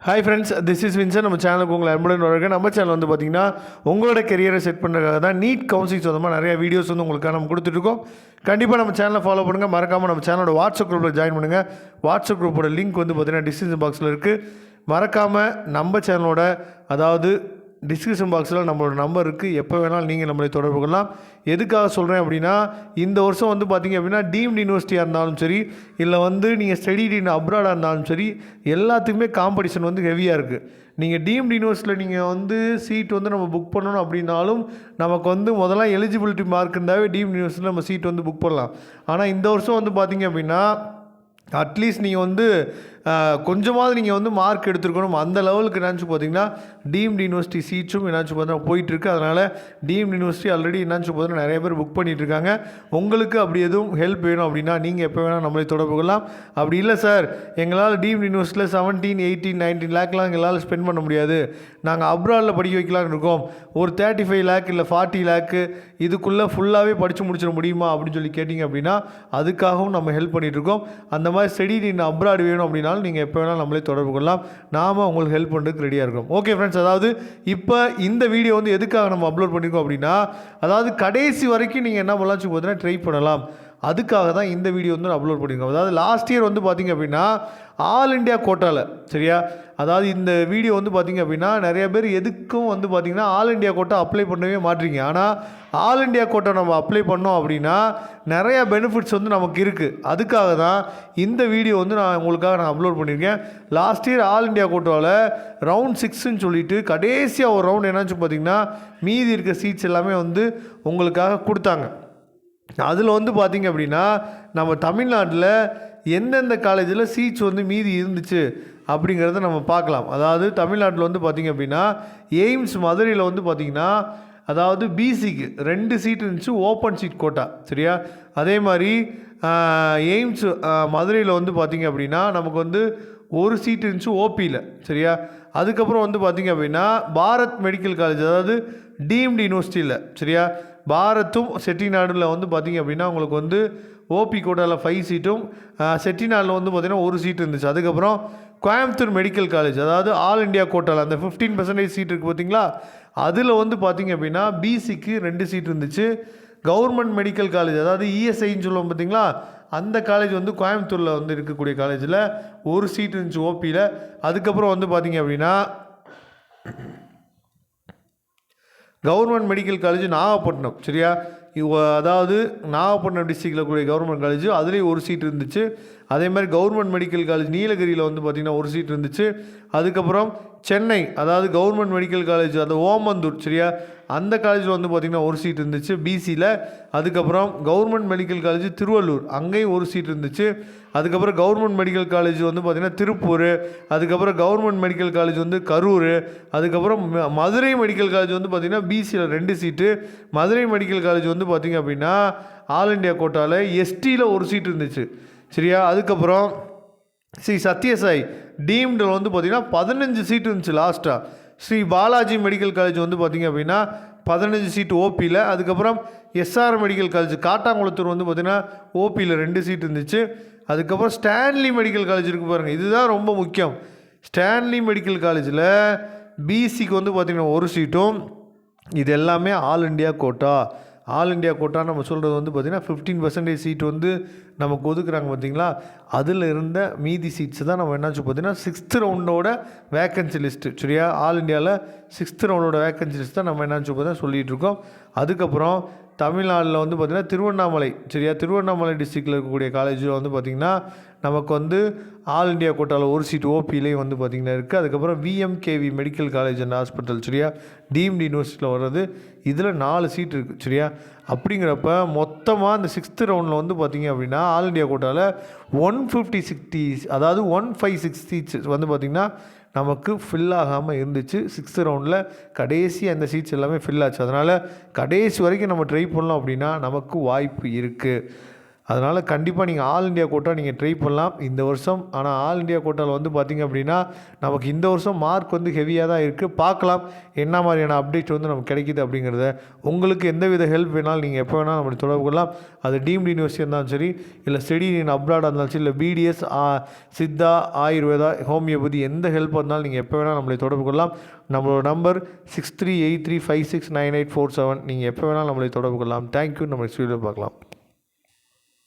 Hi friends, this is Vinson. நம்ம சேனலுக்கு உங்களை அன்புடன் வரவேற்கிறேன். நம்ம சேனல் வந்து பார்த்தீங்கன்னா உங்களோட கெரியரை செட் பண்ணுறதுக்காக தான் நீட் கவுன்சிலிங் சொந்தமாக நிறைய வீடியோஸ் வந்து உங்களுக்காக நம்ம கொடுத்துட்ருக்கோம். கண்டிப்பாக நம்ம சேனலை ஃபாலோ பண்ணுங்கள். மறக்காமல் நம்ம சேனலோட வாட்ஸ்அப் குரூப்பில் ஜாயின் பண்ணுங்கள். வாட்ஸ்அப் குரூப்போட லிங்க் வந்து பார்த்தீங்கன்னா டிஸ்கிரிப்ஷன் பாக்ஸில் இருக்குது. மறக்காமல் நம்ம சேனலோட டிஸ்கிரிப்ஷன் பாக்ஸில் நம்மளோட நம்பர் இருக்குது. எப்போ வேணாலும் நீங்கள் நம்மளை தொடர்பு கொள்ளலாம். எதுக்காக சொல்கிறேன் அப்படின்னா, இந்த வருஷம் வந்து பார்த்திங்க அப்படின்னா டீம்டு யூனிவர்சிட்டியாக இருந்தாலும் சரி, இல்லை நீங்கள் ஸ்டடி இன் அப்ராடாக இருந்தாலும் சரி, எல்லாத்துக்குமே காம்படிஷன் வந்து ஹெவியாக இருக்குது. நீங்கள் டீம்டு யூனிவர்சிட்டியில் நீங்கள் சீட் நம்ம புக் பண்ணணும் அப்படின்னாலும் நமக்கு முதல்ல எலிஜிபிலிட்டி மார்க் இருந்தாவே டீம்டு யூனிவர்சிட்டியில் நம்ம சீட் புக் பண்ணலாம். ஆனால் இந்த வருஷம் பார்த்திங்க அப்படின்னா அட்லீஸ்ட் நீங்கள் கொஞ்சமாவது நீங்கள் மார்க் எடுத்துருக்கணும். அந்த லெவலுக்கு என்னாச்சு பார்த்தீங்கன்னா டீம்டு யூனிவர்சிட்டி சீட்ஸும் என்னாச்சு பார்த்தீங்கன்னா போயிட்டுருக்கு. அதனால் டீம்டு யூனிவர்சிட்டி ஆல்ரெடி என்னாச்சு பார்த்தீங்கன்னா நிறைய பேர் புக் பண்ணிகிட்ருக்காங்க. உங்களுக்கு அப்படி எதுவும் ஹெல்ப் வேணும் அப்படின்னா நீங்கள் எப்போ வேணால் நம்மளை தொடர்பு கொள்ளலாம். அப்படி இல்லை சார், எங்களால் டீம்டு யூனிவர்சிட்டியில் 17, 18, 19 லேக்லாம் எங்களால் ஸ்பெண்ட் பண்ண முடியாது, நாங்கள் அப்ராடில் படிக்க வைக்கலான்னு இருக்கோம், ஒரு 35 லேக் இல்லை 40 லேக்கு இதுக்குள்ளே ஃபுல்லாகவே படித்து முடிச்சிட முடியுமா அப்படின்னு சொல்லி கேட்டிங்க அப்படின்னா அதுக்காகவும் நம்ம ஹெல்ப் பண்ணிகிட்ருக்கோம். அந்த மாதிரி ஸ்டடி இன் அப்ராட் வேணும் அப்படின்னா நீங்கள் எப்போ வேணாலும் நம்மளே தொடர்பு கொள்ளலாம். நாம் உங்களுக்கு ஹெல்ப் பண்ணுறதுக்கு ரெடியாக இருக்கோம். ஓகே ஃப்ரெண்ட்ஸ், இப்போ இந்த வீடியோ எதுக்காக நம்ம அப்லோட் பண்ணியிருக்கோம் அப்படின்னா, கடைசி வரைக்கும் நீங்கள் என்ன பண்ணலாம் பார்த்தீங்கன்னா ட்ரை பண்ணலாம். அதுக்காக தான் இந்த வீடியோ நான் அப்லோட் பண்ணியிருக்கோம். லாஸ்ட் இயர் பார்த்திங்க அப்படின்னா ஆல் இண்டியா கோட்டாவில், சரியா, இந்த வீடியோ பார்த்திங்க அப்படின்னா நிறைய பேர் எதுக்கும் பார்த்திங்கன்னா ஆல் இண்டியா கோட்டா அப்ளை பண்ணவே மாட்டீங்க. ஆனால் ஆல் இண்டியா கோட்டா நம்ம அப்ளை பண்ணோம் அப்படின்னா நிறையா பெனிஃபிட்ஸ் நமக்கு இருக்குது. அதுக்காக தான் இந்த வீடியோ நான் உங்களுக்காக அப்லோட் பண்ணியிருக்கேன். லாஸ்ட் இயர் ஆல் இண்டியா கோட்டாவில் ரவுண்ட் 6ன்னு சொல்லிட்டு கடைசியாக ஒரு ரவுண்ட் என்னாச்சு பார்த்திங்கன்னா மீதி இருக்க சீட்ஸ் எல்லாமே உங்களுக்காக கொடுத்தாங்க. அதில் பார்த்திங்க அப்படின்னா நம்ம தமிழ்நாட்டில் எந்தெந்த காலேஜில் சீட்ஸ் மீதி இருந்துச்சு அப்படிங்கிறத நம்ம பார்க்கலாம். தமிழ்நாட்டில் பார்த்திங்க அப்படின்னா எய்ம்ஸ் மதுரையில் பார்த்திங்கன்னா பிசிக்கு 2 சீட் இருந்துச்சு, ஓப்பன் சீட் கோட்டா, சரியா. அதே மாதிரி எய்ம்ஸ் மதுரையில் பார்த்திங்க அப்படின்னா நமக்கு ஒரு சீட் இருந்துச்சு ஓபியில், சரியா. அதுக்கப்புறம் பார்த்திங்க அப்படின்னா பாரத் மெடிக்கல் காலேஜ், டீம்டு யூனிவர்சிட்டியில், சரியா, பாரத்தும் செட்டிநாடில் பார்த்திங்க அப்படின்னா உங்களுக்கு ஓபி கோட்டாவில் 5 சீட்டும், செட்டிநாடில் பார்த்திங்கன்னா ஒரு சீட் இருந்துச்சு. அதுக்கப்புறம் Coimbatore medical college, all India கோட்டாவில் அந்த 15% சீட் இருக்குது பார்த்திங்களா, அதில் பார்த்திங்க அப்படின்னா பிசிக்கு 2 சீட் இருந்துச்சு. கவர்மெண்ட் மெடிக்கல் காலேஜ், இஎஸ்ஐன்னு சொல்லுவோம் பார்த்திங்களா, அந்த காலேஜ் கோயம்புத்தூரில் இருக்கக்கூடிய காலேஜில் ஒரு சீட் இருந்துச்சு ஓபியில். அதுக்கப்புறம் பார்த்திங்க அப்படின்னா கவர்மெண்ட் மெடிக்கல் காலேஜ் நாகப்பட்டினம், சரியா, நாகப்பட்டினம் டிஸ்ட்ரிக்டில் கூடிய கவர்மெண்ட் காலேஜ் அதுலேயும் ஒரு சீட் இருந்துச்சு. அதே மாதிரி கவர்மெண்ட் மெடிக்கல் காலேஜ் நீலகிரியில் பார்த்திங்கன்னா ஒரு சீட் இருந்துச்சு. அதுக்கப்புறம் Chennai, government medical college Omandur, சரியா, அந்த காலேஜில் பார்த்திங்கன்னா ஒரு சீட் இருந்துச்சு பிசியில். அதுக்கப்புறம் கவர்மெண்ட் மெடிக்கல் காலேஜ் திருவள்ளூர், அங்கேயும் ஒரு சீட் இருந்துச்சு. அதுக்கப்புறம் கவர்மெண்ட் மெடிக்கல் காலேஜ் பார்த்திங்கன்னா திருப்பூர். அதுக்கப்புறம் கவர்மெண்ட் மெடிக்கல் காலேஜ் கரூர். அதுக்கப்புறம் மதுரை மெடிக்கல் காலேஜ் பார்த்திங்கன்னா பிசியில் 2 சீட்டு. மதுரை மெடிக்கல் காலேஜ் பார்த்திங்க அப்படின்னா ஆல் இண்டியா கோட்டாவில் எஸ்டியில் ஒரு சீட் இருந்துச்சு, சரியா. அதுக்கப்புறம் ஸ்ரீ சத்யசாய் டீம்டில் பார்த்திங்கன்னா 15 சீட் இருந்துச்சு லாஸ்ட்டாக. ஸ்ரீ பாலாஜி மெடிக்கல் காலேஜ் பார்த்திங்க அப்படின்னா 15 சீட் ஓபியில். அதுக்கப்புறம் எஸ்ஆர் மெடிக்கல் காலேஜ் காட்டாங்குளத்தூர் பார்த்திங்கன்னா ஓபியில் 2 சீட் இருந்துச்சு. அதுக்கப்புறம் ஸ்டான்லி மெடிக்கல் காலேஜ் இருக்குது பாருங்கள், இதுதான் ரொம்ப முக்கியம். ஸ்டான்லி மெடிக்கல் காலேஜில் பிசிக்கு பார்த்திங்கன்னா ஒரு சீட்டும். இது எல்லாமே all India quota. All India quota நம்ம சொல்கிறது பார்த்திங்கன்னா 15% சீட் நமக்கு ஒதுக்குறாங்க பார்த்திங்களா. அதில் இருந்த மீதி சீட்ஸ் தான் நம்ம என்னாச்சு பார்த்திங்கன்னா 6th ரவுண்டோட வேக்கன்சி லிஸ்ட்டு, சரியா. ஆல் இண்டியாவில் 6th ரவுண்டோட வேக்கன்சி லிஸ்ட் தான் நம்ம என்னாச்சு பார்த்தீங்கன்னா சொல்லிகிட்ருக்கோம். அதுக்கப்புறம் தமிழ்நாட்டில் பார்த்திங்கன்னா திருவண்ணாமலை, சரியா, திருவண்ணாமலை டிஸ்ட்ரிக்டில் இருக்கக்கூடிய காலேஜில் பார்த்திங்கன்னா நமக்கு ஆல் இண்டியா கோட்டாவில் ஒரு சீட் ஓபிலையும் பார்த்திங்கன்னா இருக்குது. அதுக்கப்புறம் விஎம்கேவி மெடிக்கல் காலேஜ் அண்ட் ஹாஸ்பிட்டல், சரியா, டீம்டு யூனிவர்சிட்டியில் வர்றது, இதில் 4 சீட் இருக்குது, சரியா. அப்படிங்கிறப்ப மொத்தமாக இந்த 6th ரவுண்டில் பார்த்திங்க அப்படின்னா ஆல் இண்டியா கோட்டாவில் 156 சீட்ஸ் பார்த்திங்கன்னா நமக்கு ஃபில் ஆகாமல் இருந்துச்சு. 6th ரவுண்டில் கடைசி அந்த சீட்ஸ் எல்லாமே ஃபில் ஆச்சு. அதனால் கடைசி வரைக்கும் நம்ம ட்ரை பண்ணலாம் அப்படின்னா நமக்கு வாய்ப்பு இருக்குது. அதனால் கண்டிப்பாக நீங்கள் ஆல் இண்டியா கோட்டா நீங்கள் ட்ரை பண்ணலாம் இந்த வருஷம். ஆனால் ஆல் இண்டியா கோட்டாவில் வந்து பார்த்திங்க அப்படின்னா நமக்கு இந்த வருஷம் மார்க் வந்து ஹெவியாக தான் இருக்குது. பார்க்கலாம் என்ன மாதிரியான அப்டேட் வந்து நமக்கு கிடைக்கிது அப்படிங்கிறத. உங்களுக்கு எந்தவித ஹெல்ப் வேணாலும் நீங்கள் எப்போ வேணாலும் நம்மளை தொடர்பு கொள்ளலாம். அது டீம்டு யூனிவர்சிட்டி இருந்தாலும் சரி, இல்லை ஸ்டடி இன் அப்ராடாக இருந்தாலும் சரி, இல்லை பிடிஎஸ், சித்தா, ஆயுர்வேதா, ஹோமியோபதி எந்த ஹெல்ப் இருந்தாலும் நீங்கள் எப்போ வேணாலும் நம்மளை தொடர்பு கொள்ளலாம். நம்மளோட நம்பர் 6383569847. நீங்கள் எப்போ வேணாலும் நம்மளை தொடர்பு கொள்ளலாம். தேங்க்யூ. நம்ம நெக்ஸ்ட் வீடியோவில் பார்க்கலாம்.